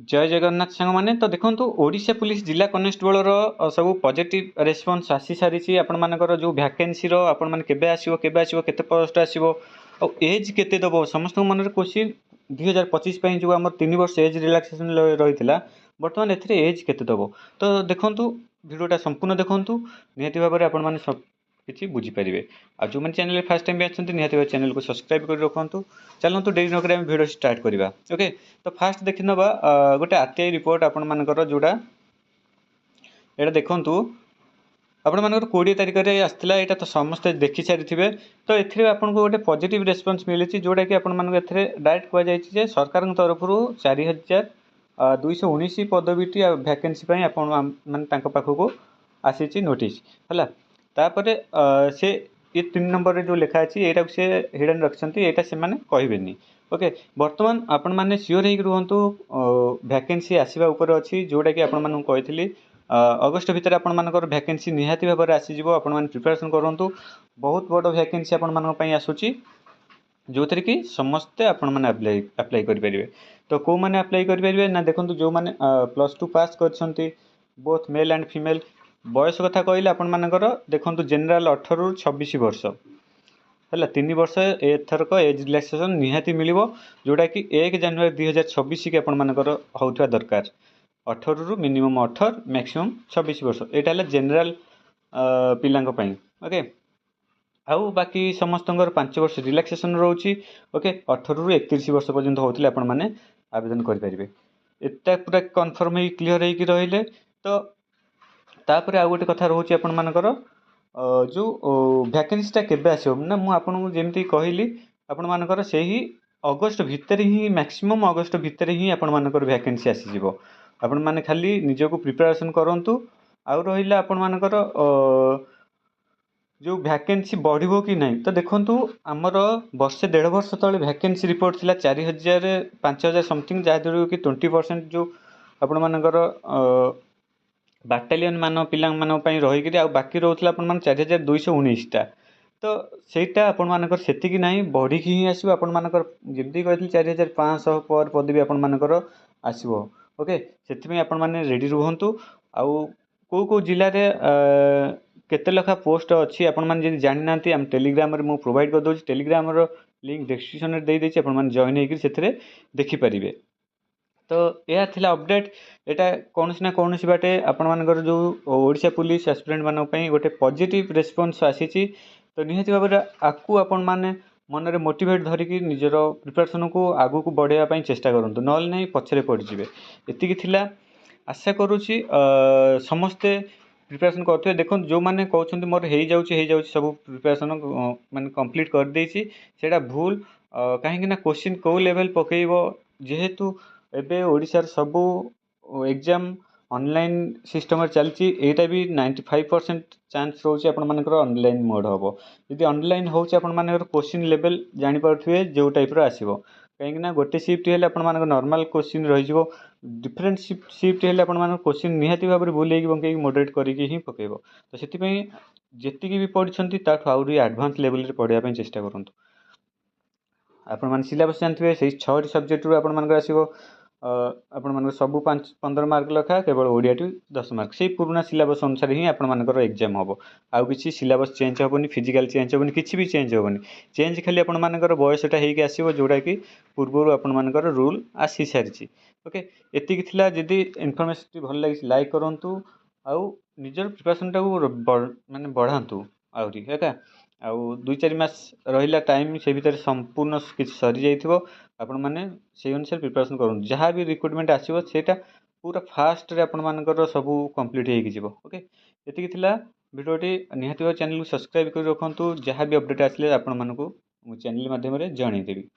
जय जगन्नाथ सांग मैंने तो देखो ओडिशा पुलिस जिला कनेस्टेबल सब पॉजिटिव रेस्पॉन्स आसी सारी आपण मानकर जो वैकेंसी आपण मैंने केबे आसीबो केते पोस्ट आसीबो आ एज केते दबो समस्त मन क्वेश्चन 2025 जो आम 3 वर्ष एज रिलैक्सेशन रही बर्तमान एज केते दबो तो देखु भिडियोटा संपूर्ण देखु निहाती भाव में आपण मैंने सब किसी बुझीपारे आ जो मैंने चैनल फास्ट टाइम भी आते निहाती भाव चैनल को सब्सक्राइब कर रखु चलतु डेरी नक भिडियो स्टार्ट करवा ओके। तो फास्ट देखी ना गोटे आरटीआई रिपोर्ट आपण मानकर जोड़ा यहाँ देखूँ आपण मानकर 20 तारिख में आसला यहाँ तो समस्ते देखी सारी तो ये आपको गोटे पॉजिटिव रेस्पॉन्स मिली जोटा कि आपण डायरेक्ट कहुई सरकार तरफ 4219 पदवीटी वैकेंसी मैंने पाखक आसी नोटिस है तापर से ये 3 नंबर जो लिखाई यहाँ से हिडन रखिंट यहाँ से कहबेनि ओके। बर्तमान आपण मैंने सियोर हो रुहतु वैकेंसी आसवा उपर अच्छी जोटा कि आपण मानक कही अगस्ट भितर आपण मानकर वैकेंसी निहाती भाव में आसीज आपण मैंने प्रिपरेशन करूँ बहुत बड़ वैकेंसी आपण मानी आसूची जो थी कि समस्ते आपण मैंने अप्लाई करेंगे। तो कौ मैंने अप्लाई करेंगे ना देखो जो मैंने +2 पास कर बोथ मेल एंड फीमेल बयस कथा कहले आपण मानकर देखो जेनराल 18 ରୁ 26 वर्ष है 3 वर्ष एथरक एज रिलैक्सेशन निहाती मिलिबो जोटा कि 1 जनवरी 2026 की आपण मानकर होउथवा दरकार 18 ରୁ मिनिमम 18 मैक्सिमम 26 वर्ष यहाँ है जेनराल पिलांक पई ओके। आउ बाकी समस्त 5 वर्ष रिलैक्सेशन रोचे ओके 18 ରୁ 31 वर्ष पर्यंत होते आपण मैंने आवेदन करेंगे एटा पूरा कन्फर्म हो क्लीयर होगी रही तो तापर आउ गोटे कथा रोचे आपण मानकर जो वैकेंसीटा केबे आसो ना मुझे कहली आपण मानकर से ही अगस्ट भितर ही मैक्सिमम अगस्ट भितर ही आपण मानकर वैकेंसी आसीज आपण माने खाली निजको प्रिपरेशन करूँ आउ रहा आपण मानकर जो वैकेंसी बढ़ो कि नहीं तो देखूँ आमर वर्षे 1.5 वर्ष तले वैकेंसी रिपोर्ट थी 4000 5000 समथिंग जहाँद्वारा कि 20% जो आपण मानकर बाटालियन मान पिला रहीकि बाकी रोला 4219टा तो सहीटा आपण मानकर सेतिकी नहीं बढ़िकी ही आसो आपण मानकर जमी कहती 4500 पर पदवी आपण मानकर आसो ओके से आपण मैंने रेडी रुहतु आउ कौ जिले में केते लखा पोस्ट अच्छी आपण मैंने जब जानी ना आम टेलीग्राम मुझे प्रोवाइड कर दूसरी टेलीग्राम लिंक डिस्क्रिप्शन में दे देछि आपण मैंने जॉइन होकर से देखिपारे। तो यह थिला अपडेट एटा कौन ना कौन बाटे आपण मानकर जो ओडिशा पुलिस एस्पिरेंट मान गोटे पॉजिटिव रेस्पॉन्स आसी तो निहाती भाव में आपको आपण माने मन में मोटिवेट धरिकी निजर प्रिपरेशन को आगू को बढ़ाई चेष्टा करूँ ना नहीं पछरे पड़े एति आशा करुँची समस्ते प्रिपरेशन करते देखो जो मैंने कहते मोर हो सब प्रिपरेशन मैंने कंप्लीट कर देछि सेटा भूल कहीं क्वेश्चन कौ लेवल पकेब जेहेतु एबे ओडिशार सबू एग्जाम ऑनलाइन सिस्टम चलती यहाँ भी 95% चांस रोचे आपण मानकर ऑनलाइन मोड हम जदि ऑनलाइन होचे आपण मानकर क्वेश्चन लेवल जानी पारुथिबे जो टाइप आसीबो कहीं गोटे शिफ्ट हेल्ले आपण मानकर नॉर्मल क्वेश्चन रही डिफरेंट शिफ्ट हेल्ले आपण मानकर क्वेश्चन निहाती भाव में बुलेकी बंकई मॉडरेट करके ही पकेब तो से जी भी पढ़ी ताठू आउरी एडवांस लेवल पढ़ाई चेष्टा करूँ आपण मैंने सिलेबस जानते से 6 सब्जेक्ट रू आपण मानकर आसीबो आपण मानकर सबू 15 मार्क लखा केवल ओडिया टू 10 मार्क से पुराना सिलेबस अनुसार ही आपण मानकर एग्जाम हम आउ किसी सिलेबस चेंज हेनी फिजिकल चेंज हेनी किसी भी चेंज हेनी चेंज खाली आपण मानकर बयसटा होगी आसो जोटा कि पूर्व आपण मानकर रूल आसी सारी ओके। एति थिला जदि इनफॉरमेशन भल लगी लाइक करूँ आउ निजर प्रिपरेशन टाक माने बढ़ातु आहरी है आउ 2-4 मास रहा टाइम से भितर संपूर्ण किसी सरी जाइथिबो आपण माने से अनुसार प्रिपरेशन करूँ जहाँ भी रिक्रुटमेंट आसीबो सेटा पूरा फास्ट रे आपण मानकर सबू कंप्लीट होगी जीवो ओके। एति थिला वीडियोटी निहाती चैनल को सब्सक्राइब कर रखुँ जहाँ भी अपडेट आसले आपण मानकु चैनल माध्यम रे जणाई देबी।